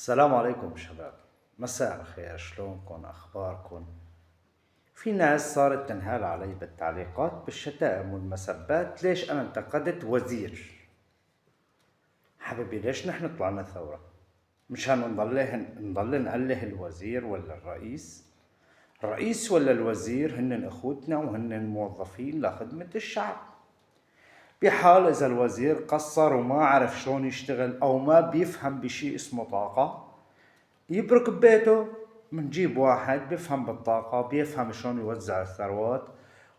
السلام عليكم شباب. مساء الخير، شلونكن؟ أخباركن؟ في ناس صارت تنهال علي بالتعليقات بالشتائم والمسبات ليش أنا انتقدت وزير. حبيبي، ليش نحن طلعنا ثورة؟ مشان نضل نأله الوزير ولا الرئيس ولا الوزير هن أخوتنا وهن موظفين لخدمة الشعب. بحال إذا الوزير قصر وما عرف شلون يشتغل أو ما بيفهم بشي اسمه طاقة، يبرك ببيته. منجيب واحد بيفهم بالطاقة، بيفهم شلون يوزع الثروات،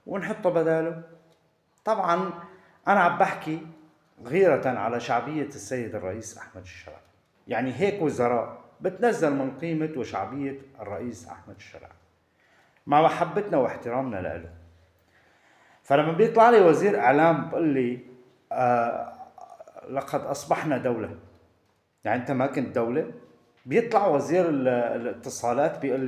ونحطه بداله. طبعا أنا عم بحكي غيرة على شعبية السيد الرئيس أحمد الشرع. يعني هيك وزراء بتنزل من قيمة وشعبية الرئيس أحمد الشرع مع محبتنا واحترامنا له. فلما بيطلع لي وزير إعلام بقول لي لقد أصبحنا دولة، يعني أنت ما كنت دولة. بيطلع وزير الاتصالات بيقول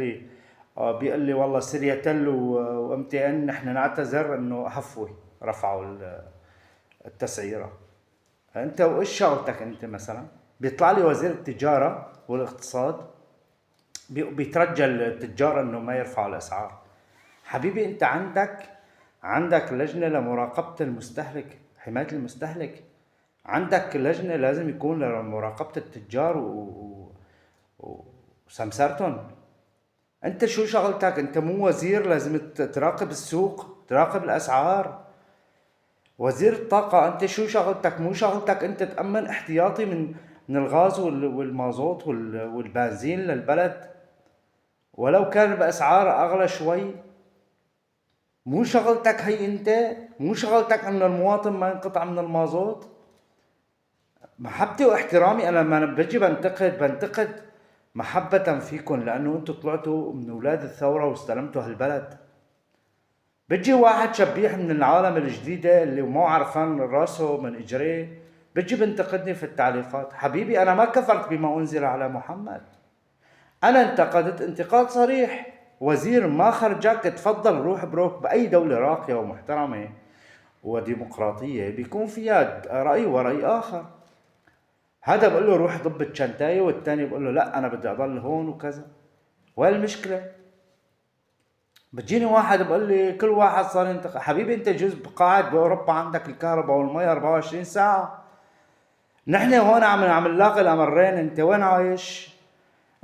لي والله سريتل وام تي ان نحن نعتذر انه هفوه رفعوا التسعيره. انت وايش شغلتك انت مثلا؟ بيطلع لي وزير التجاره والاقتصاد بيترجى التجار انه ما يرفعوا الاسعار. حبيبي، انت عندك لجنه لمراقبه المستهلك، حمايه المستهلك. عندك لجنه لازم يكون لمراقبه التجار وسمسرتهم. انت شو شغلتك؟ انت مو وزير لازم تراقب السوق، تراقب الاسعار. وزير الطاقة، انت شو شغلتك؟ مو شغلتك انت تأمن احتياطي من الغاز والمازوت والبنزين للبلد ولو كان بأسعار اغلى شوي؟ مو شغلتك هي انت؟ مو شغلتك ان المواطن ما ينقطع من المازوت؟ محبتي واحترامي، انا لما بجي بنتقد محبة فيكم، لأنه أنتوا طلعتوا من أولاد الثورة واستلمتوا هالبلد. بيجي واحد شبيح من العالم الجديدة اللي مو عرفان راسه من إجريه، بيجي بنتقدني في التعليقات. حبيبي، أنا ما كفرت بما أنزل على محمد، أنا انتقدت انتقاد صريح. وزير ما خرجك، تفضل روح بروك بأي دولة راقية ومحترمة وديمقراطية بيكون فيها رأي ورأي آخر. هذا بقول له روح ضب الشنتاية، والتاني بقول له لا أنا بدي أضل هون وكذا. وين المشكلة؟ بتجيني واحد بقول لي كل واحد صار ينتقد. حبيبي، انت جزء قاعد باوروبا عندك الكهرباء والمي 24 ساعة. نحن هون عم نلاقي الامرين. انت وين عايش؟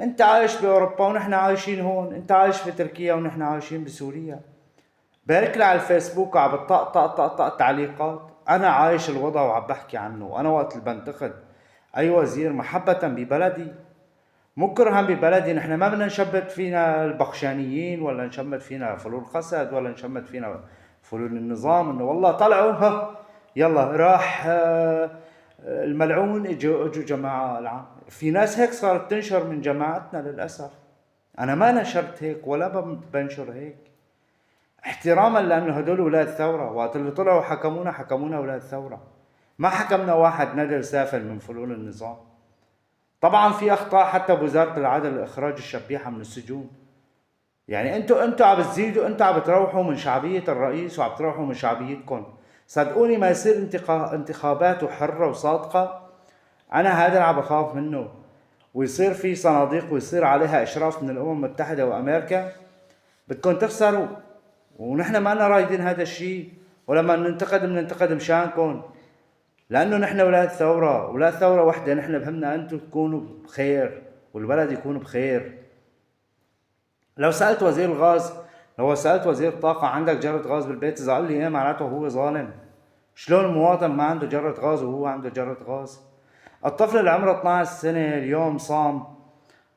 انت عايش باوروبا ونحن عايشين هون. انت عايش في تركيا ونحن عايشين بسوريا. بارك لي على الفيسبوك وعم بطق طق طق طق تعليقات. انا عايش الوضع وعم بحكي عنه. انا وقت اللي بنتقد اي وزير محبة ببلدي، مو كرها ببلدي. نحن ما بدنا نشمت فينا البخشانيين ولا نشمت فينا فلول القسد ولا نشمت فينا فلول النظام انه والله طلعوا يلا راح الملعون. اجوا جماعة العام. في ناس هيك صارت تنشر من جماعتنا للأسف. انا ما نشرت هيك ولا بنشر هيك، احتراما لانه هدول ولاد ثورة. وقت اللي طلعوا حكمونا ولاد ثورة، ما حكمنا واحد ندر سافل من فلول النظام. طبعا في اخطاء حتى بوزارة العدل، اخراج الشبيحة من السجون. يعني انتوا عم بتزيدوا، انتوا عم بتروحوا من شعبية الرئيس وعم بتروحوا من شعبيتكم. صدقوني ما يصير انتخابات حرة وصادقة، انا هذا اللي عم بخاف منه. ويصير في صناديق ويصير عليها اشراف من الامم المتحدة وامريكا. بدكم تخسروا، ونحن ما لنا رايدين هذا الشيء. ولما بننتقد مشانكم، لانه نحن ولاد ثورة وحدة. نحن بهمنا انتم تكونوا بخير والبلد يكون بخير. لو سألت وزير الطاقة عندك جرة غاز بالبيت، إذا قال لي إيه معناته هو ظالم. شلون المواطن ما عنده جرة غاز وهو عنده جرة غاز؟ الطفل اللي عمره 12 سنة اليوم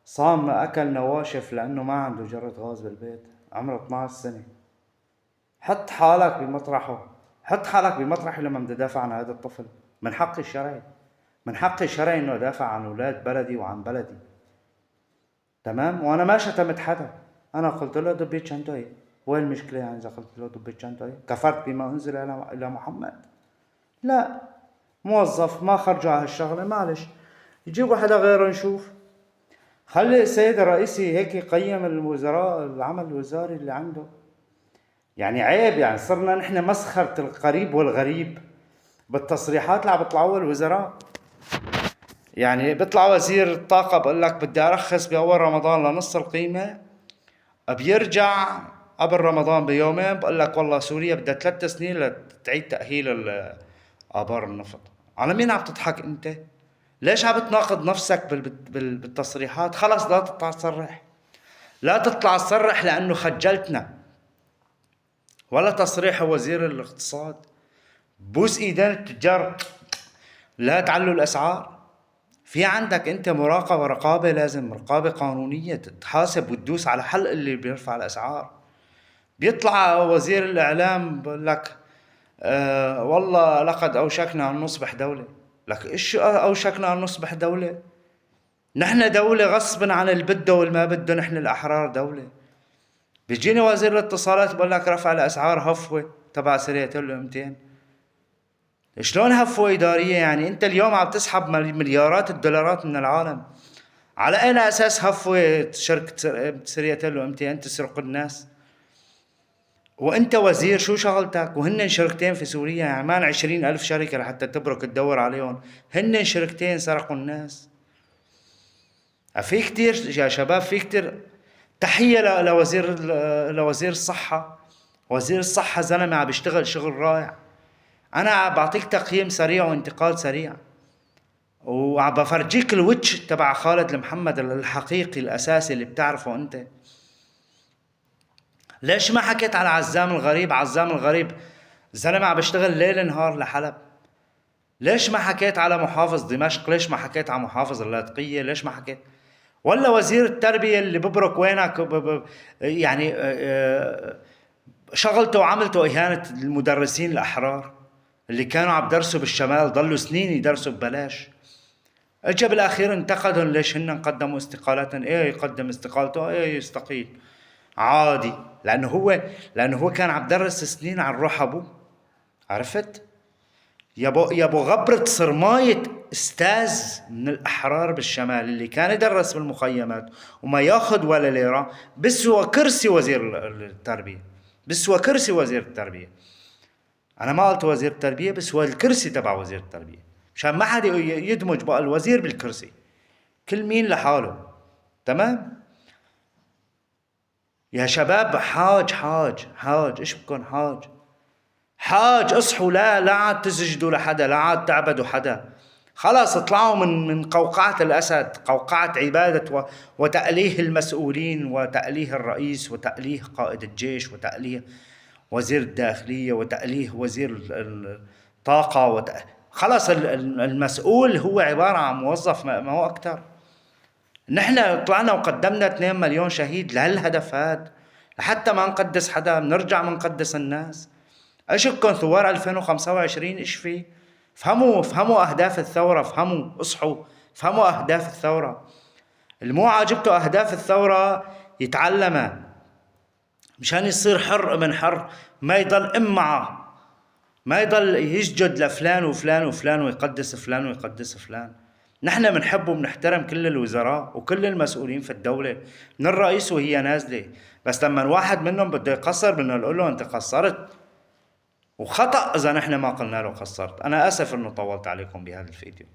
صام أكل نواشف لأنه ما عنده جرة غاز بالبيت، عمره 12 سنة. حط حالك بمطرحي لما بدي أدافع عن هذا الطفل. من حقي الشرعي إنه أدافع عن أولاد بلدي وعن بلدي. تمام؟ وانا ما شتمت حدا. انا قلت له دبيت شنطه. وين المشكله يعني اذا قلت له دبيت شنطه؟ كفرت بما انزل الى محمد؟ لا. موظف ما خرجوا على هالشغله، معلش يجيبوا حدا غيره نشوف. خلي السيد الرئيسي هيك يقيم الوزراء، العمل الوزاري اللي عنده. يعني عيب، يعني صرنا نحن مسخرة القريب والغريب بالتصريحات اللي عم بيطلعوها الوزراء. يعني بيطلع وزير الطاقة بقول لك بدي أرخص بأول رمضان لنص القيمة، بيرجع قبل رمضان بيومين بقول لك والله سوريا بدها 3 سنين لتعيد تأهيل آبار النفط. على مين عم تضحك أنت؟ ليش عم بتناقض نفسك بالتصريحات؟ خلص لا تطلع تصرح، لا تطلع تصرح لأنه خجلتنا. ولا تصريح وزير الاقتصاد بوس ايدين التجار لا تعلوا الأسعار. في عندك انت مراقبة، رقابة، لازم رقابة قانونية تحاسب وتدوس على حلق اللي بيرفع الأسعار. بيطلع وزير الإعلام بقول لك والله لقد أوشكنا أن نصبح دولة. لك إيش أوشكنا أن نصبح دولة؟ نحن دولة غصبا عن اللي بده والما بده، نحن الأحرار دولة. بيجيني وزير الاتصالات بقول لك رفع الأسعار هفوة تبع سريتين له 200. شلون هفوة إدارية؟ يعني أنت اليوم عم تسحب مليارات الدولارات من العالم، على أي أساس هفوة شركة سريتين له 200 تسرق الناس؟ وانت وزير شو شغلتك؟ وهن شركتين في سوريا، يعني مان 20,000 شركة لحتى تبرك تدور عليهم، هن شركتين سرقوا الناس. في كتير يا شباب، في كتير. تحية لوزير الصحة. وزير الصحة زلمة عم بيشتغل شغل رائع. أنا بعطيك تقييم سريع وانتقاد سريع، وعم بفرجيك الوجه تبع خالد المحمد الحقيقي الأساسي اللي بتعرفه أنت. ليش ما حكيت على عزام الغريب؟ عزام الغريب زلمة عم بيشتغل ليل نهار لحلب. ليش ما حكيت على محافظ دمشق؟ ليش ما حكيت على محافظ اللاذقية؟ ليش ما حكيت؟ ولا وزير التربية اللي ببرك وينك يعني شغلته وعملته إهانة المدرسين الأحرار اللي كانوا عم درسوا بالشمال، ضلوا سنين يدرسوا ببلاش. اجى بالاخير انتقدهم ليش هن قدموا استقالاتهم. ايه يقدم استقالته، ايه يستقيل عادي، لانه هو كان عم درس سنين عن روح ابوه. عرفت؟ يابو غبرة صرماية استاذ من الاحرار بالشمال اللي كان يدرس بالمخيمات وما ياخذ ولا ليرة، بسوى كرسي وزير التربية. بسوى كرسي وزير التربية. انا ما قلت وزير التربية، بسوى الكرسي تبع وزير التربية، مشان ما حدا يدمج بقى الوزير بالكرسي، كل مين لحاله. تمام يا شباب؟ حاج ايش بكون حاج اصحوا، لا عاد تسجدوا لحدا، لا عاد تعبدوا حدا. خلاص اطلعوا من قوقعة الأسد، قوقعة عبادة وتأليه المسؤولين وتأليه الرئيس وتأليه قائد الجيش وتأليه وزير الداخلية وتأليه وزير الطاقة خلاص المسؤول هو عبارة عن موظف، ما هو أكتر. نحن طلعنا وقدمنا 2 مليون شهيد لهالهدف هاد، لحتى ما نقدس حدا بنرجع منقدس الناس. اشكن ثوار 2025 ايش في؟ فهموا اهداف الثورة، اصحوا فهموا اهداف الثورة. اللي مو عاجبته اهداف الثورة يتعلمها مشان يصير حر من حر، ما يضل معه، ما يضل يسجد لفلان وفلان وفلان ويقدس فلان ويقدس فلان. نحن بنحب وبنحترم كل الوزراء وكل المسؤولين في الدولة، من الرئيس وهي نازلة، بس لما واحد منهم بده يقصر بدنا نقول له انت قصرت، وخطأ اذا نحن ما قلنا له قصرت. انا اسف انه طولت عليكم بهذا الفيديو.